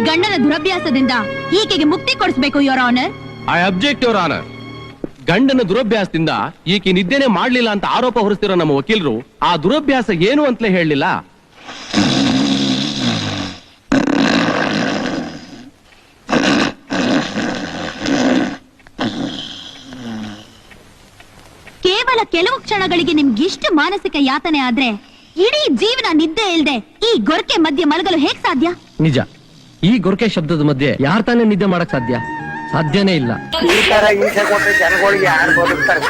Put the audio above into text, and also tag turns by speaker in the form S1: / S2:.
S1: ಗಂಡನ ದುರಭ್ಯಾಸದಿಂದ ಈಕೆಗೆ ಮುಕ್ತಿ ಕೊಡಿಸಬೇಕು your honour.
S2: I object your honour. ಗಂಡನ ದುರಭ್ಯಾಸದಿಂದ ಈಕೆ ನಿದ್ದೆನೆ ಮಾಡ್ಲಿಲ್ಲ ಅಂತ ಆರೋಪ ಹೊರಿಸ್ತಿರೋ ನಮ್ಮ ವಕೀಲರು ಆ ದುರಭ್ಯಾಸ ಏನು ಅಂತಲೇ ಹೇಳಲಿಲ್ಲ.
S1: ಕೇವಲ ಕೆಲವು ಕ್ಷಣಗಳಿಗೆ ನಿಮ್ಗಿಷ್ಟು ಮಾನಸಿಕ ಯಾತನೆ ಆದ್ರೆ ಇಡೀ ಜೀವನ ನಿದ್ದೆ ಇಲ್ದೆ ಈ ಗೊರಕೆ ಮಧ್ಯೆ ಮಲಗಲು ಹೇಗ್ ಸಾಧ್ಯ?
S3: ನಿಜ, ಈ ಗೊರಕೆ ಶಬ್ದದ ಮಧ್ಯೆ ಯಾರ್ ತಾನೇ ನಿದ್ದೆ ಮಾಡಕ್ ಸಾಧ್ಯ? ಸಾಧ್ಯನೇ ಇಲ್ಲ.
S4: ಈ ತರ ಹಿಂಸೆ ಕೊಟ್ಟರೆ ಜನಗಳಿಗೆ ಯಾರು ಬದುಕ್ತಾರೆ?